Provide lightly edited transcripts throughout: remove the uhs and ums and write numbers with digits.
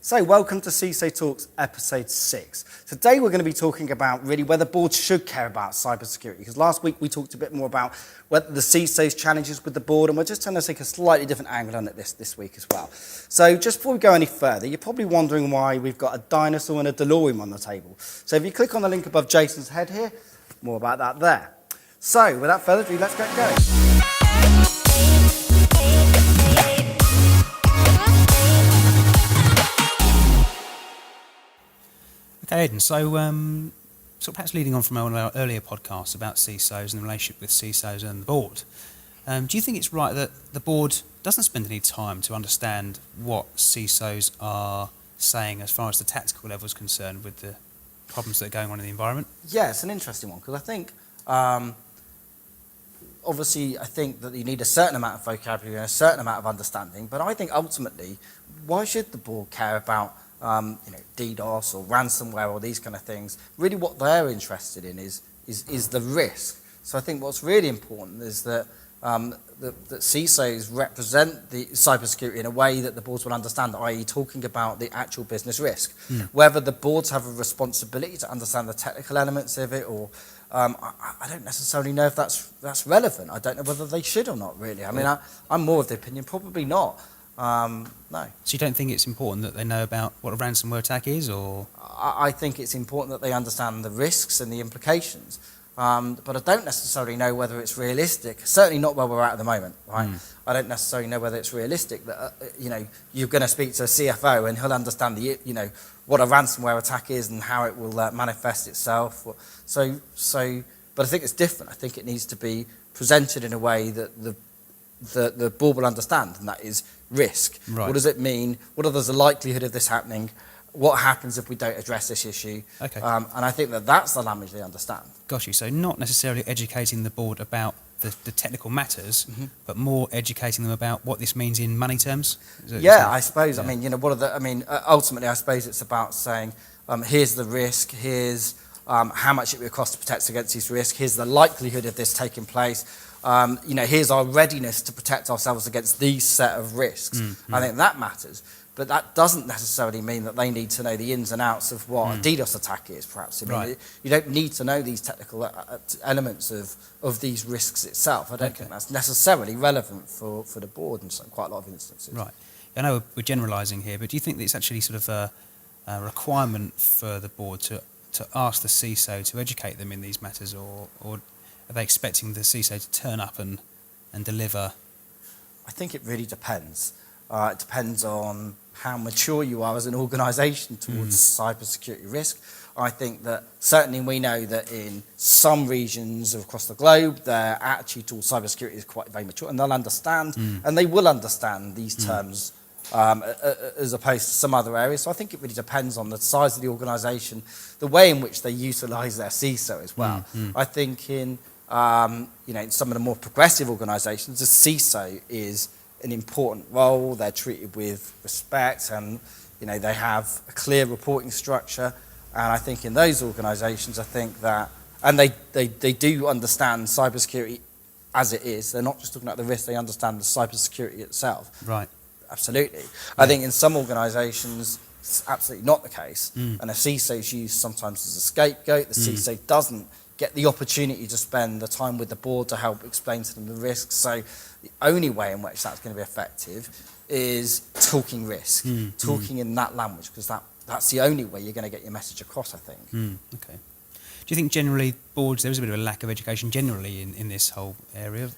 So welcome to CISO Talks episode 6. Today we're going to be talking about really whether boards should care about cybersecurity, because last week we talked a bit more about whether the CISO's challenges with the board, and we're just trying to take a slightly different angle on it this week as well. So just before we go any further, you're probably wondering why we've got a dinosaur and a DeLorean on the table. So if you click on the link above Jason's head here, more about that there. So without further ado, let's get going. Okay, Aidan, so perhaps leading on from one of our earlier podcasts about CISOs and the relationship with CISOs and the board, do you think it's right that the board doesn't spend any time to understand what CISOs are saying as far as the tactical level is concerned with the problems that are going on in the environment? Yeah, it's an interesting one, because I think, obviously, I think that you need a certain amount of vocabulary and a certain amount of understanding, but I think ultimately, why should the board care about DDoS or ransomware or these kind of things? Really what they're interested in is the risk. So I think what's really important is that that CISOs represent the cybersecurity in a way that the boards will understand, i.e. talking about the actual business risk. Whether the boards have a responsibility to understand the technical elements of it, or I don't necessarily know if that's relevant. I don't know whether they should or not, really. I mean, I'm more of the opinion, probably not. No. So you don't think it's important that they know about what a ransomware attack is, or? I think it's important that they understand the risks and the implications, but I don't necessarily know whether it's realistic. Certainly not where we're at the moment, right? I don't necessarily know whether it's realistic that you're going to speak to a CFO and he'll understand what a ransomware attack is and how it will manifest itself. But I think it's different. I think it needs to be presented in a way that the board will understand, and that is risk. Right. What does it mean? What is the likelihood of this happening? What happens if we don't address this issue? Okay. And I think that's the language they understand. Got you. So not necessarily educating the board about the technical matters, but more educating them about what this means in money terms? I suppose. Yeah. I mean, ultimately, I suppose it's about saying, here's the risk, here's how much it will cost to protect against this risk, here's the likelihood of this taking place. Here's our readiness to protect ourselves against these set of risks. I think that matters, but that doesn't necessarily mean that they need to know the ins and outs of what a DDoS attack is, perhaps. You don't need to know these technical elements of these risks itself. I don't think that's necessarily relevant for the board in quite a lot of instances. Right. I know we're generalising here, but do you think that it's actually sort of a requirement for the board to ask the CISO to educate them in these matters, or are they expecting the CISO to turn up and deliver? I think it really depends. It depends on how mature you are as an organisation towards cybersecurity risk. I think that certainly we know that in some regions across the globe, their attitude towards cybersecurity is quite very mature, and they'll understand, and they will understand these terms as opposed to some other areas. So I think it really depends on the size of the organisation, the way in which they utilise their CISO as well. I think in some of the more progressive organisations, the CISO is an important role. They're treated with respect, and they have a clear reporting structure. And I think in those organisations, I think that, and they do understand cybersecurity as it is. They're not just talking about the risk; they understand the cybersecurity itself. Right. Absolutely. Yeah. I think in some organisations, it's absolutely not the case, and a CISO is used sometimes as a scapegoat. The CISO doesn't get the opportunity to spend the time with the board to help explain to them the risks. So the only way in which that's going to be effective is talking risk, talking in that language, because that's the only way you're going to get your message across, I think. Okay. Do you think generally boards, there is a bit of a lack of education generally in this whole area?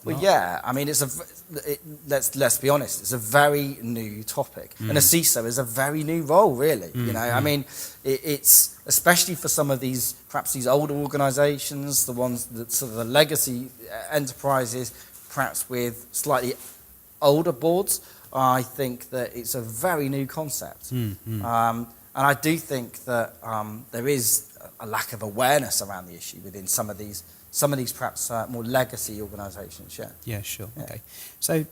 Well, yeah. I mean, let's be honest, it's a very new topic. And a CISO is a very new role, really. I mean, it's especially for some of these, perhaps these older organisations, the ones that sort of the legacy enterprises, perhaps with slightly older boards. I think that it's a very new concept. And I do think that there is a lack of awareness around the issue within some of these perhaps more legacy organisations. Yeah, sure. Yeah. Okay. So,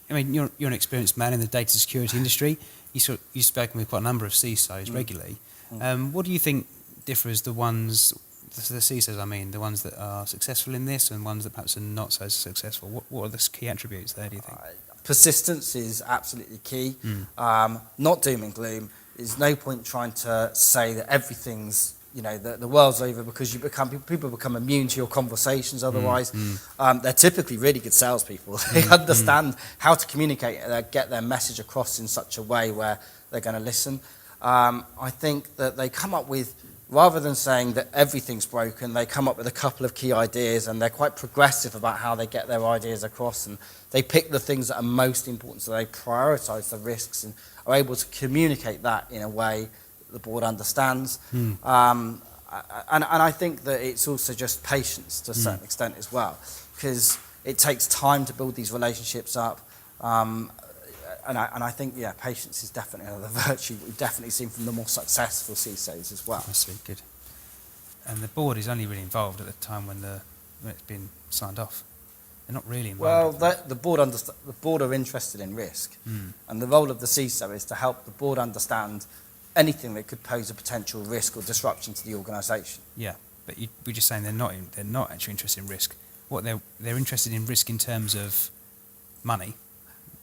I mean, you're an experienced man in the data security industry. You've spoken with quite a number of CISOs regularly. What do you think differs the CISOs? I mean, the ones that are successful in this and ones that perhaps are not so successful. What are the key attributes there? Do you think? persistence is absolutely key. Not doom and gloom. There's no point trying to say that everything's, the world's over, because people become immune to your conversations otherwise. They're typically really good salespeople. They understand how to communicate and get their message across in such a way where they're going to listen. I think that they come up with, rather than saying that everything's broken, they come up with a couple of key ideas, and they're quite progressive about how they get their ideas across, and they pick the things that are most important, so they prioritize the risks and are able to communicate that in a way that the board understands. And I think that it's also just patience to a certain extent as well, because it takes time to build these relationships up. And I think, patience is definitely another virtue we've definitely seen from the more successful CISOs as well. I see, good. And the board is only really involved at the time when it's been signed off. They're not really involved. Well, the board are interested in risk, and the role of the CISO is to help the board understand anything that could pose a potential risk or disruption to the organisation. Yeah, but we're just saying they're not actually interested in risk. What they're interested in risk in terms of money.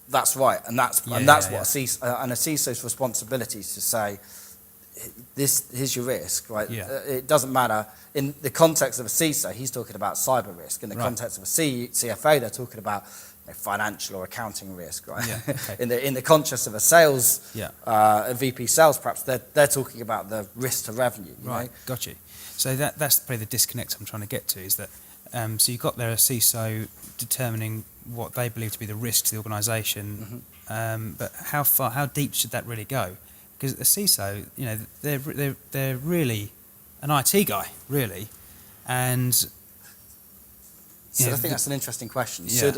That's right, and that's what a CISO's responsibility is to say, here's your risk, right? Yeah. It doesn't matter. In the context of a CISO, he's talking about cyber risk. In the context of a CFO, they're talking about financial or accounting risk, right? Yeah, okay. in the context of a sales, a VP sales, perhaps they're talking about the risk to revenue. You know? Got you. So that's probably the disconnect I'm trying to get to, is that so you've got there a CISO determining what they believe to be the risk to the organisation, but how deep should that really go? Because the CISO, they're really an IT guy, really, and so I think that's an interesting question. Yeah.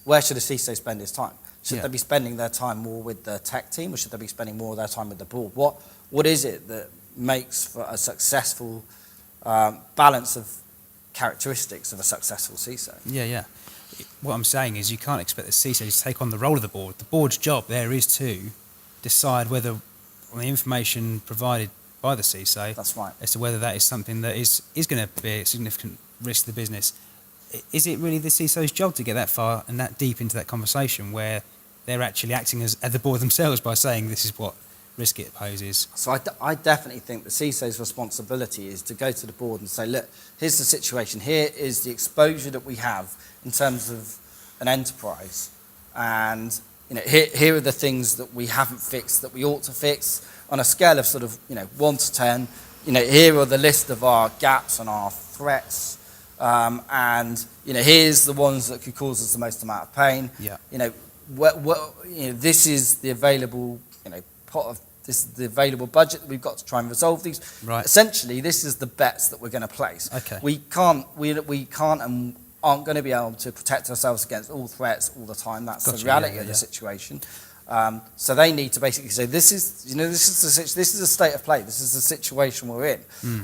Where should a CISO spend his time? Should they be spending their time more with the tech team, or should they be spending more of their time with the board? What is it that makes for a successful balance of characteristics of a successful CISO? Yeah. What I'm saying is you can't expect the CISO to take on the role of the board. The board's job there is to decide whether on the information provided by the CISO, that's right, as to whether that is something that is going to be a significant risk to the business. Is it really the CISO's job to get that far and that deep into that conversation where they're actually acting as the board themselves by saying this is what risk it poses? So I definitely think the CISO's responsibility is to go to the board and say, look, here's the situation. Here is the exposure that we have in terms of an enterprise. And here are the things that we haven't fixed that we ought to fix on a scale of sort of 1 to 10. Here are the list of our gaps and our threats. And here's the ones that could cause us the most amount of pain. Yeah. This is the available this is the available budget that we've got to try and resolve these. Right. Essentially, this is the bets that we're going to place. Okay. We can't and aren't going to be able to protect ourselves against all threats all the time. That's the reality of the situation. So they need to basically say, this is the state of play. This is the situation we're in,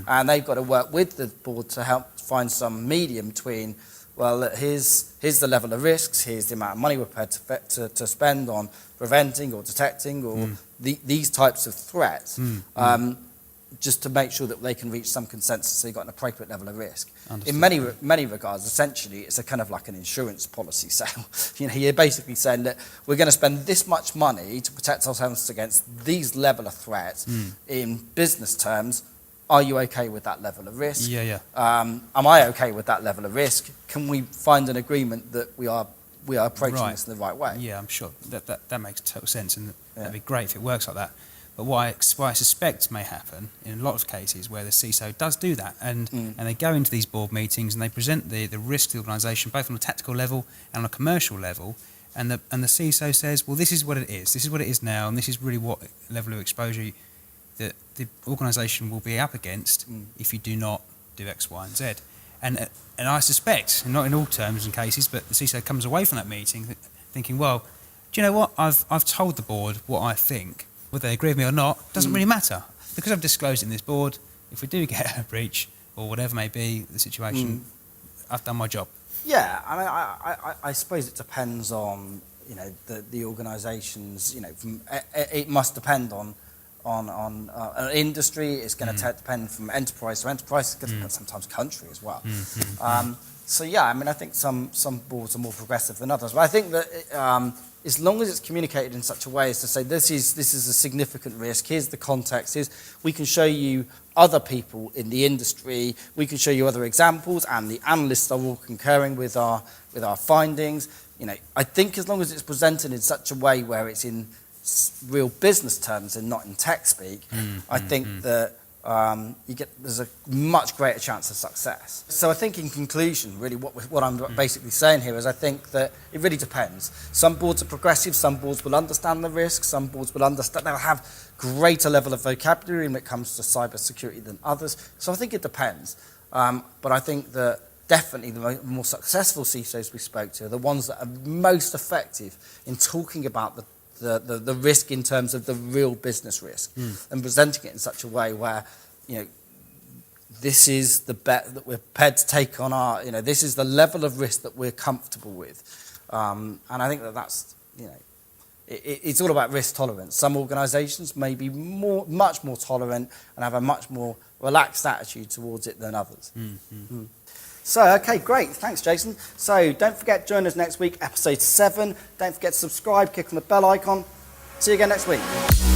and they've got to work with the board to help find some medium between. Well, here's the level of risks. Here's the amount of money we're prepared to spend on preventing or detecting or these types of threats, just to make sure that they can reach some consensus. So you've got an appropriate level of risk. Understood. In many regards, essentially, it's a kind of like an insurance policy sale. You're basically saying that we're going to spend this much money to protect ourselves against these level of threats. In business terms, are you okay with that level of risk? Yeah. Am I okay with that level of risk? Can we find an agreement that we are approaching this in the right way? Yeah, I'm sure that makes total sense, and that'd be great if it works like that. But what I suspect may happen in a lot of cases where the CISO does do that, and they go into these board meetings and they present the risk to the organisation both on a tactical level and on a commercial level, and the CISO says, well, this is what it is. This is what it is now, and this is really what level of exposure that the organisation will be up against if you do not do X, Y, and Z. And I suspect, not in all terms and cases, but the CISO comes away from that meeting thinking, well, do you know what? I've told the board what I think. Whether they agree with me or not doesn't really matter, because I've disclosed it in this board. If we do get a breach or whatever may be the situation, I've done my job. Yeah, I mean, I suppose it depends on the organisations. It must depend on on an industry. It's going to depend from enterprise to enterprise. It's going to depend sometimes country as well. So yeah, I mean, I think some boards are more progressive than others, but I think that as long as it's communicated in such a way as to say this is a significant risk, here's the context, we can show you other people in the industry, we can show you other examples, and the analysts are all concurring with our findings. You know, I think as long as it's presented in such a way where it's in real business terms and not in tech speak, I think that there's a much greater chance of success. So I think in conclusion, really what I'm basically saying here is I think that it really depends. Some boards are progressive, some boards will understand the risks, some boards will understand, they'll have greater level of vocabulary when it comes to cybersecurity than others. So I think it depends. But I think that definitely the more successful CISOs we spoke to are the ones that are most effective in talking about the risk in terms of the real business risk and presenting it in such a way where, you know, this is the bet that we're prepared to take on our, you know, this is the level of risk that we're comfortable with. And I think that's, you know, it's all about risk tolerance. Some organizations may be much more tolerant and have a much more relaxed attitude towards it than others. So, okay, great. Thanks, Jason. So, don't forget, join us next week, episode 7. Don't forget to subscribe, click on the bell icon. See you again next week.